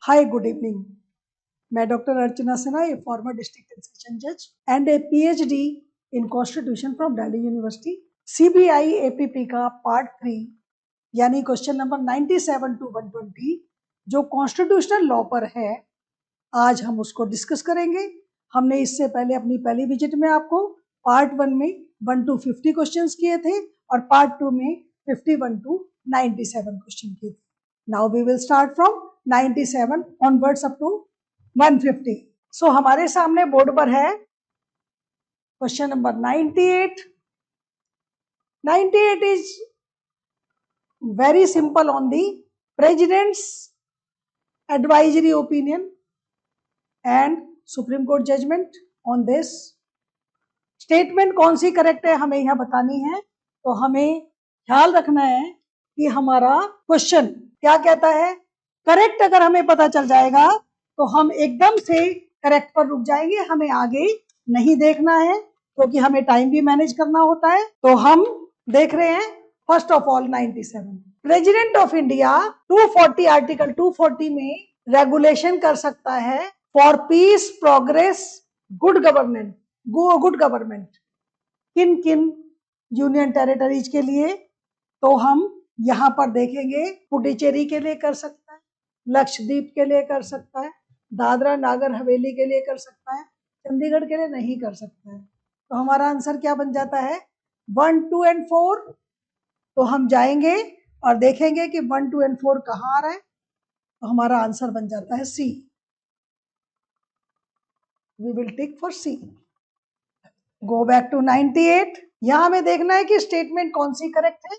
Hi, good evening. मैं doctor Archana Sinha, a former district and session जज and a PhD in constitution from Delhi university. CBI APP का part 3 यानी question number 97 to 120 जो constitutional law पर है, आज हम उसको डिस्कस करेंगे। हमने इससे पहले अपनी पहली विजिट में आपको पार्ट 1 में 1 to 50 क्वेश्चंस किए थे और पार्ट 2 में 51 to 97 क्वेश्चन किए थे। Now we will start from 97 onwards up to 150। So हमारे सामने बोर्ड पर है question number 98। 98 is very simple on the president's advisory opinion and Supreme Court judgement on this. Statement कौन सी करेक्ट है हमें यहां बतानी है, तो हमें ख्याल रखना है कि हमारा क्वेश्चन क्या कहता है। करेक्ट अगर हमें पता चल जाएगा तो हम एकदम से करेक्ट पर रुक जाएंगे, हमें आगे नहीं देखना है क्योंकि हमें टाइम भी मैनेज करना होता है। तो हम देख रहे हैं first of all 97 president of India 240 article 240 में रेगुलेशन कर सकता है for piece progress good government किन किन यूनियन टेरिटरीज के लिए। तो हम यहाँ पर देखेंगे पुडुचेरी के लिए कर सकता है, लक्षद्वीप के लिए कर सकता है, दादरा नागर हवेली के लिए कर सकता है, चंडीगढ़ के लिए नहीं कर सकता है। तो हमारा आंसर क्या बन जाता है 1, 2 एंड 4। तो हम जाएंगे और देखेंगे कि 1, 2 एंड 4 कहाँ आ रहा है, तो हमारा आंसर बन जाता है C. We will tick for C. Go back to 98। यहां हमें देखना है कि स्टेटमेंट कौन सी करेक्ट है।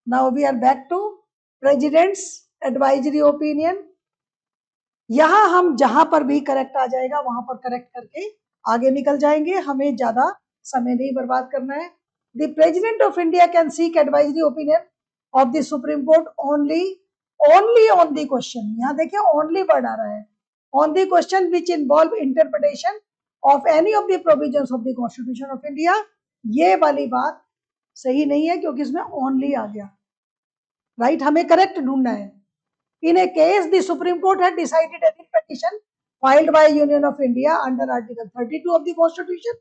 Now we are back to president's advisory opinion. यहां हम जहां पर भी करेक्ट आ जाएगा वहां पर करेक्ट करके आगे निकल जाएंगे, हमें ज्यादा समय नहीं बर्बाद करना है। The president of India can seek advisory opinion of the supreme court only on the question. यहाँ देखिए ओनली वर्ड आ रहा है, on the question which involve interpretation of any of the provisions of the Constitution of India. ये वाली बात सही नहीं है क्योंकि इसमें ओनली आ गया। राइट, हमें करेक्ट ढूंढना है। In a case, the Supreme Court had decided a writ petition filed by Union of India under Article 32 of the Constitution.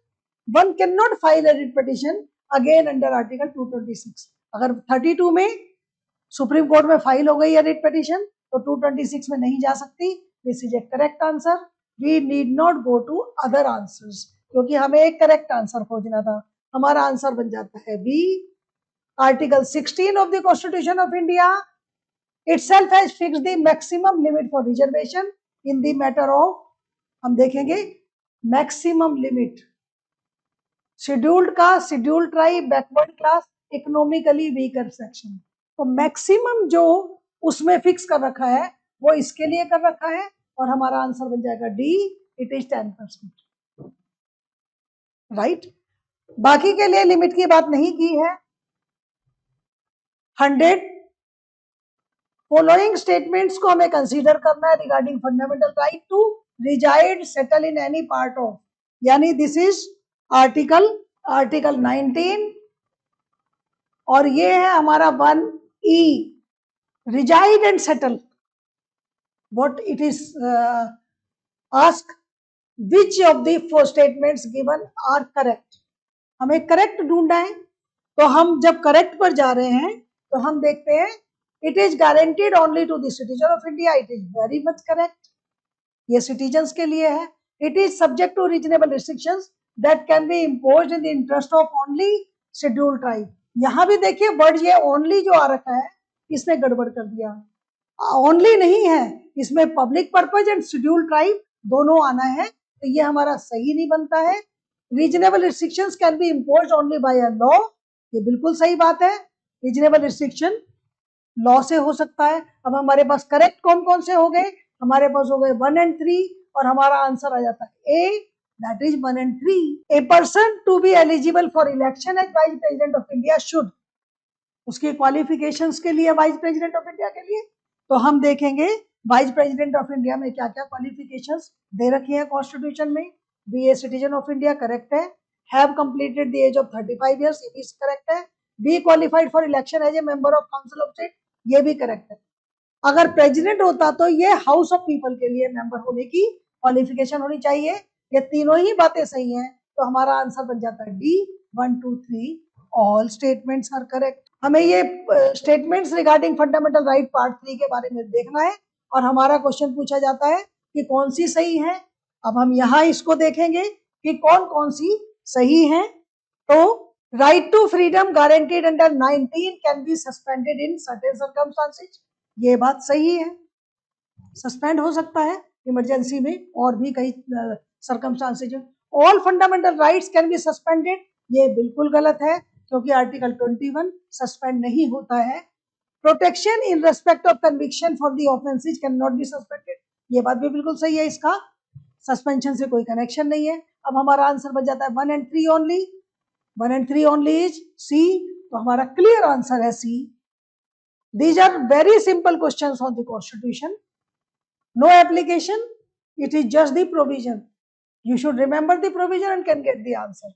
One cannot file a writ petition again under Article 226. अगर 32 में supreme court में file हो गई है writ petition तो 226 में नहीं जा सकती। This is a correct answer. We need not go to other answers क्योंकि हमें एक करेक्ट आंसर खोजना था। हमारा आंसर बन जाता है b. Article 16 of the Constitution of India itself has fixed the maximum limit for reservation in the matter of, हम देखेंगे maximum limit शेड्यूल्ड का, scheduled tribe, backward class, economically weaker section. तो मैक्सिमम जो उसमें fix कर रखा है वो इसके लिए कर रखा है और हमारा आंसर बन जाएगा डी, इट इज 10%। राइट, बाकी के लिए लिमिट की बात नहीं की है। 100 फॉलोइंग स्टेटमेंट्स को हमें कंसीडर करना है regarding fundamental right to reside settle in any part of, यानी दिस इज आर्टिकल 19 और ये है हमारा 1E reside and settle. What it is ask which of the four statements given are correct. हमें करेक्ट ढूंढना है। तो हम जब करेक्ट पर जा रहे हैं तो हम देखते हैं it is guaranteed only to the citizen of India, it is very much correct, ये सिटीजन्स के लिए है। It is subject to reasonable restrictions that can be imposed in the interest of only scheduled tribe. यहां भी देखिए word ये only जो आ रखा है इसने गड़बड़ कर दिया, ओनली नहीं है, इसमें public purpose and scheduled tribe दोनों आना है, तो ये हमारा सही नहीं बनता है। Reasonable restrictions can be imposed only by a law, ये बिल्कुल सही बात है, रीजनेबल रिस्ट्रिक्शन लॉ से हो सकता है। अब हमारे पास करेक्ट कौन कौन से हो गए, हमारे पास हो गए 1 and 3 और हमारा आंसर आ जाता है A, that is 1 and 3। A person to be eligible for election as vice president of India should, उसके क्वालिफिकेशंस के लिए वाइस प्रेसिडेंट ऑफ इंडिया के लिए, तो हम देखेंगे वाइस प्रेसिडेंट ऑफ इंडिया में क्या क्या क्वालिफिकेशंस दे रखी है कॉन्स्टिट्यूशन में। Be a citizen of India correct है, have completed the age of 35 years ये भी करेक्ट है, be qualified for election as a member of council of state ये भी करेक्ट है। अगर प्रेसिडेंट होता तो ये हाउस ऑफ पीपल के लिए मेंबर होने की क्वालिफिकेशन होनी चाहिए। ये तीनों ही बातें सही हैं, तो हमारा आंसर बन जाता है d, 1 2 3 all statements are correct. हमें ये statements regarding fundamental right part 3 के बारे में देखना है, और हमारा क्वेश्चन पूछा जाता है कि कौन सी सही है। अब हम यहाँ इसको देखेंगे कि कौन कौन सी सही है। तो right to freedom guaranteed under 19 can be suspended in certain circumstances, ये बात सही है, सस्पेंड हो सकता है इमरजेंसी में और भी कई circumstances. All fundamental rights can be suspended, ये बिल्कुल गलत है, क्योंकि आर्टिकल 21 सस्पेंड नहीं होता है। Protection in respect of conviction for the offences can not be suspended, ये बात भी बिल्कुल सही है, इसका सस्पेंशन से कोई कनेक्शन नहीं है। अब हमारा आंसर बन जाता है 1 and 3 only, 1 and 3 only is c, तो हमारा क्लियर आंसर है सी। These are very simple questions on the constitution. No application, it is just the provision. You should remember the provision and can get the answer.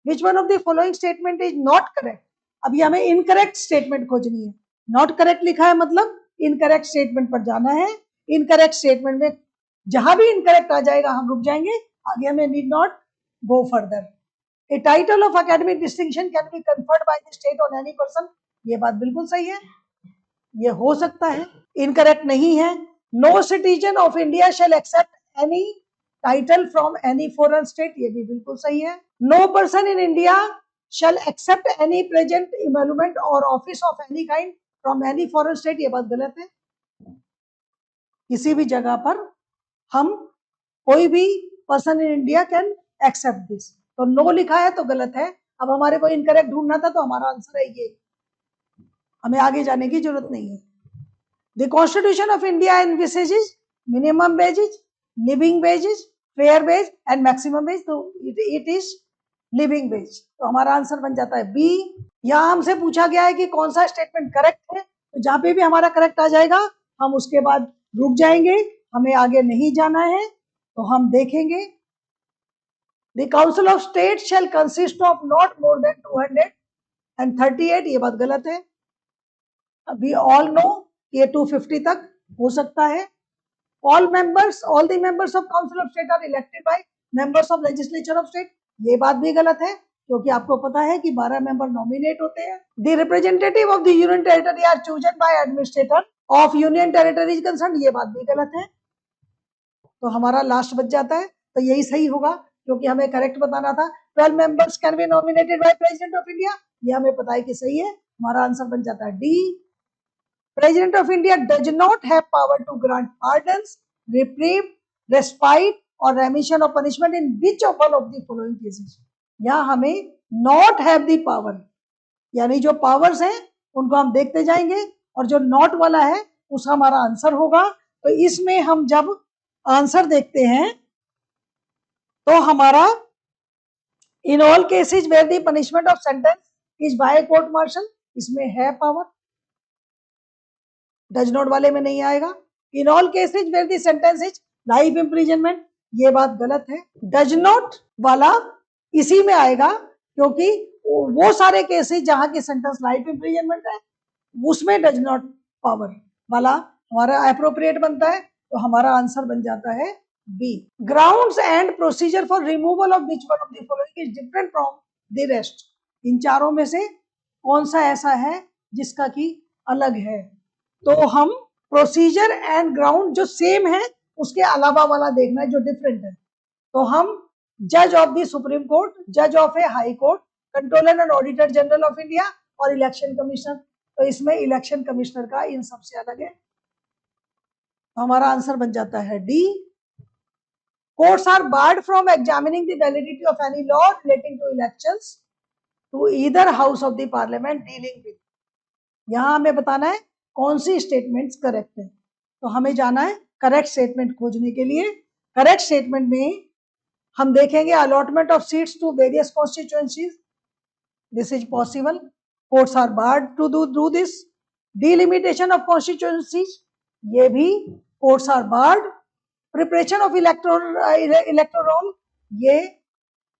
Which one of the following statement is not correct? अभी हमें incorrect statement खोजनी है। Not correct लिखा है मतलब incorrect statement पर जाना है। Incorrect statement में जहां भी incorrect आ जाएगा हम रुक जाएंगे, आगे हमें need not go further. A title of academic distinction can be conferred by the state on any person, ये बात बिल्कुल सही है, ये हो सकता है। इनकरेक्ट नहीं है। No citizen of India shall accept any title from any foreign state, ये भी बिल्कुल सही है। No person in India shall accept any present emolument or office of any kind from any foreign state, ये बात गलत है। किसी भी जगह पर हम कोई भी person in India can accept this, तो नो लिखा है तो गलत है। अब हमारे को इनकरेक्ट ढूंढना था, तो हमारा आंसर है ये, हमें आगे जाने की जरूरत नहीं है। The Constitution of India envisages minimum wages, living wages, fair wage and maximum wage, तो it is living wage, तो हमारा आंसर बन जाता है बी। यहाँ हमसे पूछा गया है कि कौन सा स्टेटमेंट करेक्ट है, तो जहां पे भी हमारा करेक्ट आ जाएगा हम उसके बाद रुक जाएंगे, हमें आगे नहीं जाना है, तो हम देखेंगे। The Council of State shall consist of not more than 238, ये बात गलत है। We all know ये 250 तक हो सकता है। all the members of council of state are elected by members of legislature of state, ये बात भी गलत है, क्योंकि आपको पता है कि 12 मेंबर नॉमिनेट होते हैं। the representative of the union territory are chosen by administrator of union territory is concerned, ये बात भी गलत है, तो हमारा लास्ट बच जाता है, तो यही सही होगा, क्योंकि हमें करेक्ट बताना था। 12 members can be nominated by president of India, ये हमें पता है कि सही है, हमारा आंसर बन जाता है D. President of India does not have power to grant pardons, reprieve, respite or remission of punishment in which of all of the following cases? यहाँ हमें not have the power, यानी जो powers हैं उनको हम देखते जाएंगे, और जो not वाला है उसका हमारा आंसर होगा। तो इसमें हम जब आंसर देखते हैं तो हमारा in all cases where the punishment of sentence is by court martial, इसमें है पावर, डज नॉट वाले में नहीं आएगा। In all cases where the sentence is life imprisonment, ये बात गलत है। डज नॉट वाला इसी में आएगा, क्योंकि वो सारे केसेज जहां की सेंटेंस लाइफ इम्प्रिजनमेंट है उसमें डज नॉट पावर वाला हमारा अप्रोप्रिएट बनता है, तो हमारा आंसर बन जाता है B. Grounds and procedure for removal of which one of the following is different from the rest, इन चारों में से कौन सा ऐसा है जिसका की अलग है? तो हम प्रोसीजर एंड ग्राउंड जो सेम है उसके अलावा वाला देखना है जो डिफरेंट है। तो हम जज ऑफ द सुप्रीम कोर्ट, जज of A high court, controller and auditor general of India और इलेक्शन कमिश्नर, तो इसमें इलेक्शन कमिश्नर का इन सबसे अलग है, तो हमारा आंसर बन जाता है d. Courts are barred from examining the validity of any law relating to elections to either house of the parliament dealing with, यहां हमें बताना है कौन सी स्टेटमेंट्स करेक्ट है, तो हमें जाना है करेक्ट स्टेटमेंट खोजने के लिए। करेक्ट स्टेटमेंट में हम देखेंगे allotment of seats to various constituencies, this is possible, courts are barred to do this. Delimitation of constituencies, ये भी courts are barred. Preparation of electoral, ये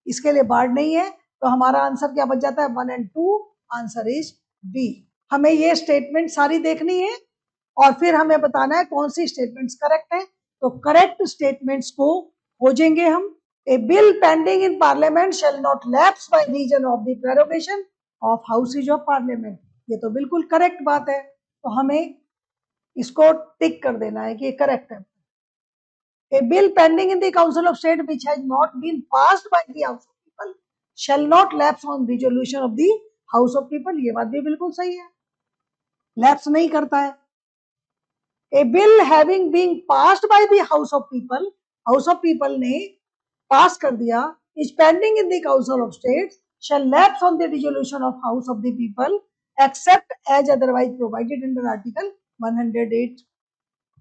इसके लिए बार्ड नहीं है, तो हमारा आंसर क्या बच जाता है 1 and 2, आंसर इज बी। हमें ये स्टेटमेंट सारी देखनी है और फिर हमें बताना है कौन सी स्टेटमेंट्स करेक्ट है। तो करेक्ट स्टेटमेंट्स को खोजेंगे हम। A bill pending in parliament shall not lapse by reason of the prorogation of houses of parliament. ये तो बिल्कुल करेक्ट बात है, तो हमें इसको टिक कर देना है कि ये करेक्ट है। A bill pending in the Council of State which has not been passed by the House of People shall not lapse on resolution of the House of People। ये बात भी बिल्कुल सही है, लैप्स नहीं करता है। A bill having been passed by the House of People, House of People ने पास कर दिया, is pending in the Council of States shall lapse on the resolution of House of the People except as otherwise provided under Article 108।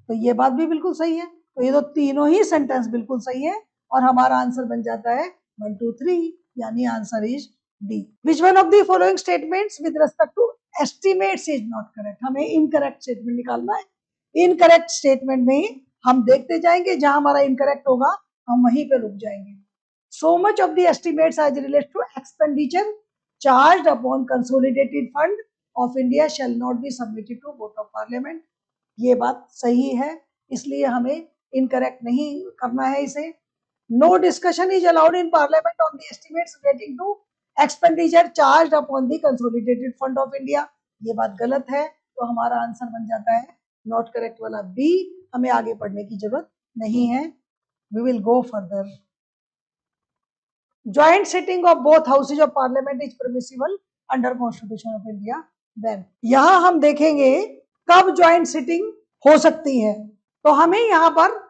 तो ये बात भी बिल्कुल सही है। तो ये तो तीनों ही सेंटेंस बिल्कुल सही है और हमारा आंसर बन जाता है 1 2 3, यानी answer is d. Which one of the following statements with respect to estimates is not correct. हमें इनकरेक्ट स्टेटमेंट निकालना है। इनकरेक्ट स्टेटमेंट में हम देखते जाएंगे, जहां हमारा इनकरेक्ट होगा हम वहीं पे रुक जाएंगे। So much of the estimates as related to expenditure charged upon consolidated fund of India shall not be submitted to vote of parliament. ये बात सही है, इसलिए हमें इनकरेक्ट नहीं करना है इसे। No discussion is allowed in parliament on the estimates relating to expenditure charged upon the consolidated fund of India. ये बात गलत है, तो हमारा आंसर बन जाता है नॉट करेक्ट वाला बी। हमें आगे पढ़ने की जरूरत नहीं है। We will go further. Joint sitting of both houses of parliament is permissible under Constitution of India when. यहां हम देखेंगे कब ज्वाइंट सिटिंग हो सकती है, तो हमें यहाँ पर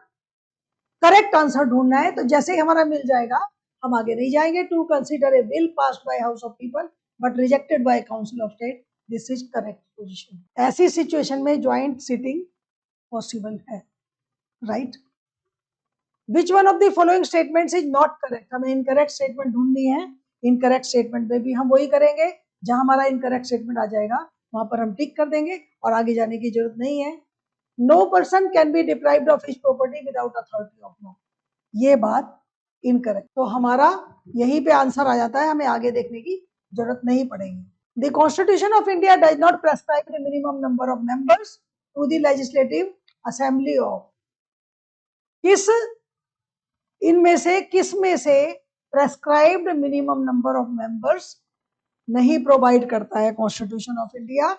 करेक्ट आंसर ढूंढना है। तो जैसे ही हमारा मिल जाएगा हम आगे नहीं जाएंगे। To consider a bill passed by house of people but rejected by council of state, this is correct position. ऐसी सिचुएशन में ज्वाइंट सिटिंग पॉसिबल है, right. Which one of the following statements is not correct. हमें incorrect statement ढूंढनी है। Incorrect statement में भी हम वही करेंगे, जहां हमारा इनकरेक्ट स्टेटमेंट आ जाएगा वहां पर हम टिक कर देंगे और आगे जाने की जरूरत नहीं है। No person can be deprived of his property without authority of law. ये बात इनकरेक्ट, तो हमारा यहीं पे आंसर आ जाता है, हमें आगे देखने की जरूरत नहीं पड़ेगी। The Constitution of India does not prescribe the minimum number of members to the legislative assembly of. किस इनमें से किस में से prescribed minimum number of members नहीं प्रोवाइड करता है कॉन्स्टिट्यूशन ऑफ इंडिया।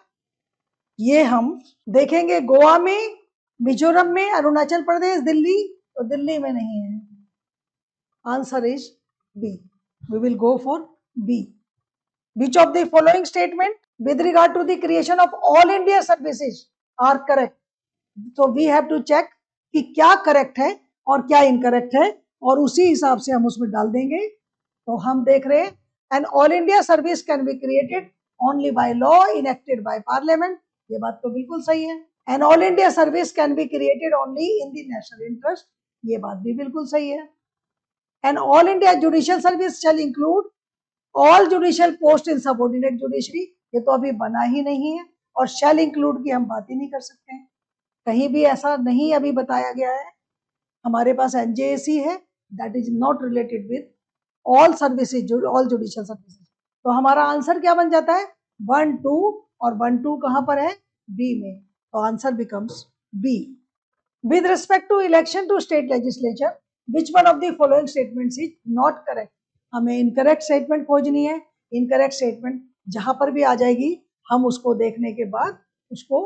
ये हम देखेंगे गोवा में, मिजोरम में, अरुणाचल प्रदेश, दिल्ली। तो दिल्ली में नहीं है, answer is b. We will go for b. Which of the following statement with regard to the creation of all India services are correct. तो वी हैव टू चेक कि क्या करेक्ट है और क्या इनकरेक्ट है, और उसी हिसाब से हम उसमें डाल देंगे। तो हम देख रहे हैं an all India service can be created only by law enacted by parliament. ये बात तो बिल्कुल सही है। An all India service can be created only in the national interest. ये बात भी बिल्कुल सही है। An all India judicial service shall include all judicial post in subordinate judiciary. ये तो अभी बना ही नहीं है, और शैल इंक्लूड की हम बात ही नहीं कर सकते हैं, कहीं भी ऐसा नहीं अभी बताया गया है। हमारे पास एनजेएसी है, that is not related with all services, all judicial services. तो हमारा आंसर क्या बन जाता है 1 2, और 1 2 कहां पर है बी में, तो answer becomes b. With respect to election to state legislature which one of the following statements is not correct. हमें इनकरेक्ट स्टेटमेंट खोजनी है। इनकरेक्ट स्टेटमेंट जहां पर भी आ जाएगी हम उसको देखने के बाद उसको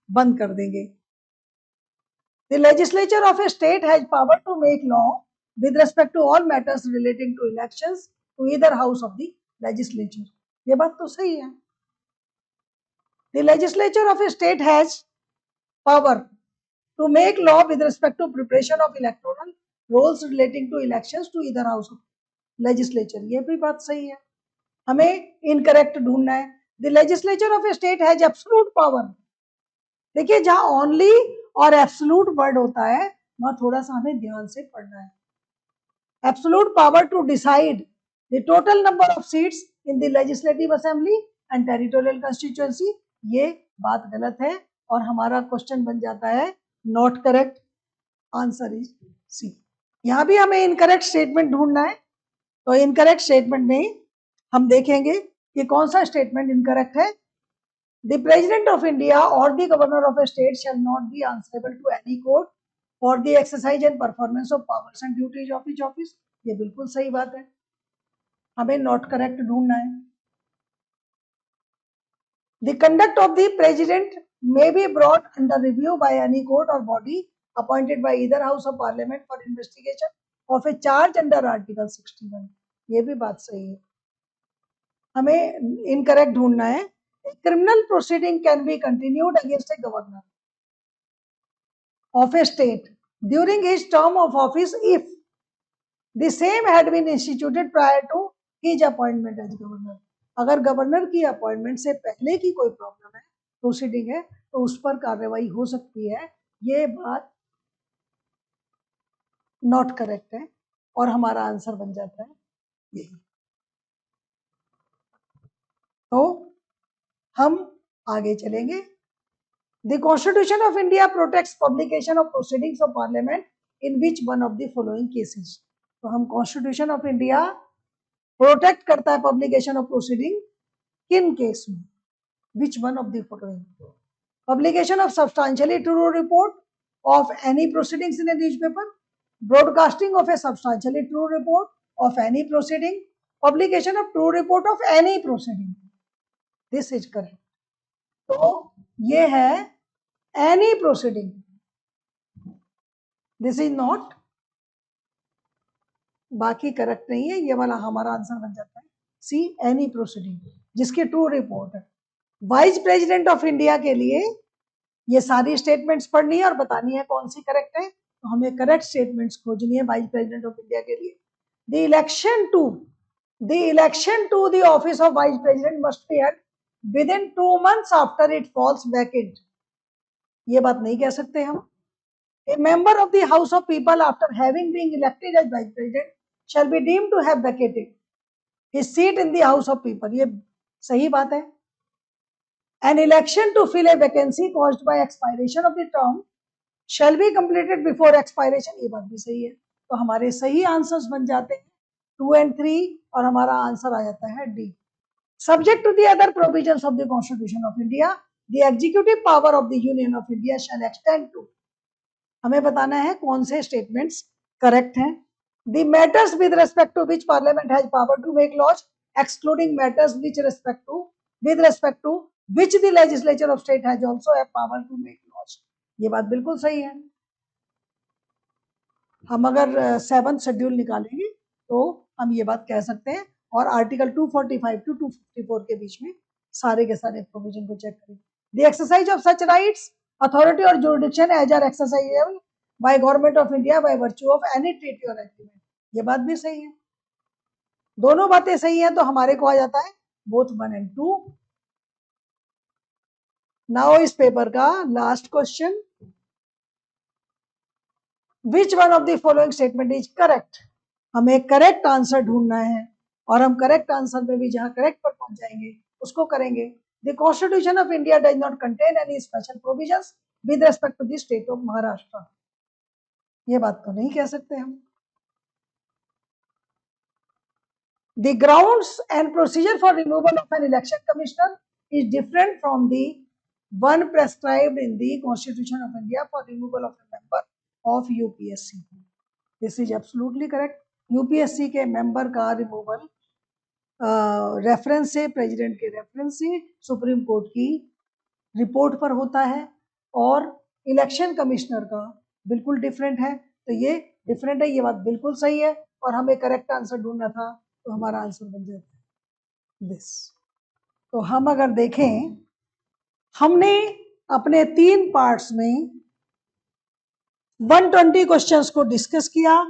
बंद कर देंगे। The legislature of a state has power to make law with respect to all matters relating to elections to either house of the legislature। ये बात तो सही है। The legislature of a state has power to make law with respect to preparation of electoral rolls relating to elections to either house of legislature। ये भी बात सही है। हमें इनकरेक्ट ढूंढना है। The legislature of a state has absolute power। देखिए जहां ओनली और एब्सोल्यूट वर्ड होता है वहां थोड़ा सा हमें ध्यान से पढ़ना है। Absolute power to decide the total number of seats in the legislative assembly and territorial constituency, ये बात गलत है और हमारा क्वेश्चन बन जाता है not correct. Answer is c. यहां भी हमें इनकरेक्ट स्टेटमेंट ढूंढना है। तो इनकरेक्ट स्टेटमेंट में हम देखेंगे कि कौन सा स्टेटमेंट इनकरेक्ट है। The President of India or the Governor of a state shall not be answerable to any court for the exercise and performance of powers and duties of each office. ये बिल्कुल सही बात है, हमें not correct ढूंढना है. The conduct of the President may be brought under review by any court or body appointed by either House of Parliament for investigation of a charge under Article 61. ये भी बात सही है, हमें इनकरेक्ट ढूंढना है. Criminal proceeding can be continued against a governor of a state during his term of office if the same had been instituted prior to his appointment as governor. अगर governor की अपॉइंटमेंट से पहले की कोई problem है, proceeding है, तो उस पर कार्रवाई हो सकती है. ये बात नॉट करेक्ट है और हमारा आंसर बन जाता है यही. तो हम आगे चलेंगे. The Constitution of India protects publication of proceedings of Parliament in which one of the following cases. तो हम Constitution of India प्रोटेक्ट करता है पब्लिकेशन ऑफ प्रोसीडिंग किन केस में? विच one of the following? Publication of substantially true report of any proceedings in A newspaper, broadcasting of A substantially true report of any proceeding, publication of true report of any proceeding. This is correct. तो ये है any proceeding, this is not, बाकी correct नहीं है. ये वाला हमारा answer बन जाता है सी, एनी प्रोसीडिंग जिसकी ट्रू रिपोर्ट है. वाइस प्रेसिडेंट ऑफ इंडिया के लिए ये सारी स्टेटमेंट्स पढ़नी है और बतानी है कौन सी करेक्ट है. तो हमें करेक्ट स्टेटमेंट्स खोजनी है वाइस प्रेसिडेंट ऑफ इंडिया के लिए. The election to the office of vice president must be held within 2 months after it falls vacant. ये बात नहीं कह सकते हम. A member of the House of People after having been elected as Vice President shall be deemed to have vacated his seat in the House of People. ये सही बात है. An election to fill a vacancy caused by expiration of the term shall be completed before expiration. ये बात भी सही है. तो हमारे सही आंसर्स बन जाते हैं 2 and 3 और हमारा आंसर आ जाता है D. Subject to the other provisions of the Constitution of India, the executive power of the Union of India shall extend to. हमें बताना है कौन से स्टेटमेंट्स करेक्ट हैं. The matters with respect to which parliament has power to make laws excluding matters which respect to with respect to which the legislature of state has also have power to make laws. ये बात बिल्कुल सही है. हम अगर 7th schedule निकालेंगे तो हम ये बात कह सकते हैं. और आर्टिकल 245 टू 254 के बीच में सारे के सारे प्रोविजन को चेक करें. The exercise of such rights, authority or jurisdiction as are exercisable by government of India by virtue of any treaty or agreement. ये बात भी सही है. दोनों बातें सही हैं तो हमारे को आ जाता है both 1 and 2. नाउ इस पेपर का last question, which one of the following statement is correct. हमें करेक्ट आंसर ढूंढना है और हम करेक्ट आंसर में भी जहां करेक्ट पर पहुंच जाएंगे उसको करेंगे. The Constitution of India does not contain any special provisions with respect to the state of Maharashtra. ये बात तो नहीं कह सकते हम. The grounds and procedure for removal of an election commissioner is different from the one prescribed in the Constitution of India for removal of a member of UPSC. This is absolutely correct. UPSC के member का removal reference से, president के reference से supreme court की report पर होता है और इलेक्शन कमिश्नर का बिल्कुल डिफरेंट है. तो ये डिफरेंट है, ये बात बिल्कुल सही है और हमें करेक्ट आंसर ढूंढना था तो हमारा आंसर बन जाता है दिस. तो हम अगर देखें, हमने अपने 3 पार्ट्स में 120 क्वेश्चंस को डिस्कस किया.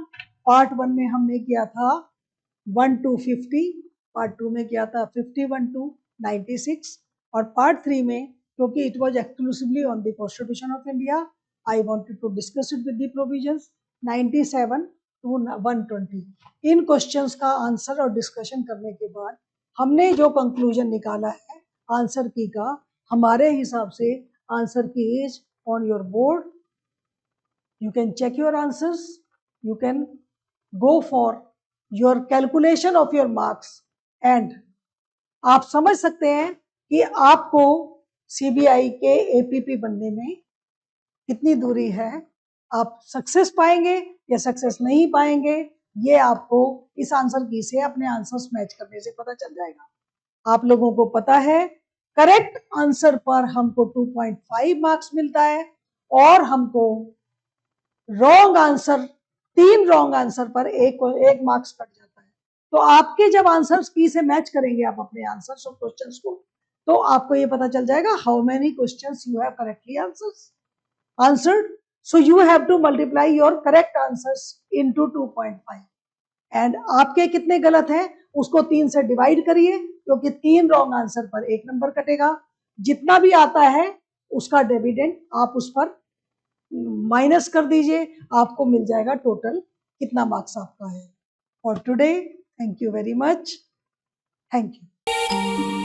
पार्ट 1 में हमने किया था 1 to 50, पार्ट 2 में किया था 51 to 96 और पार्ट 3 में क्योंकि it was exclusively on the Constitution of India, I wanted to discuss it with the provisions 97 to 120. इन क्वेश्चंस का आंसर और डिस्कशन करने के बाद हमने जो कंक्लूजन निकाला है आंसर की का, हमारे हिसाब से answer key is on your board. You can check your answers, you can go for your calculation of your marks and आप समझ सकते हैं कि आपको CBI के APP बनने में कितनी दूरी है, आप सक्सेस पाएंगे या सक्सेस नहीं पाएंगे, ये आपको इस आंसर की से अपने आंसर्स मैच करने से पता चल जाएगा। आप लोगों को पता है करेक्ट आंसर पर हमको 2.5 मार्क्स मिलता है और हमको रॉन्ग आंसर, 3 रॉन्ग आंसर पर एक मार्क्स कट जाता है। तो आपके जब आंसर्स की से मैच करेंगे आप अपने आंसर्स और क्वेश्चंस को, तो आपको ये पता चल जाएगा how many questions you have correctly answered. So you have to multiply your correct answers into 2.5 and आपके कितने गलत हैं उसको 3 से डिवाइड करिए, क्योंकि 3 रॉन्ग आंसर पर 1 नंबर कटेगा। जितना भी आता है उसका डिविडेंड आप उस पर माइनस कर दीजिए, आपको मिल जाएगा टोटल कितना मार्क्स आपका है। For today thank you very much, thank you.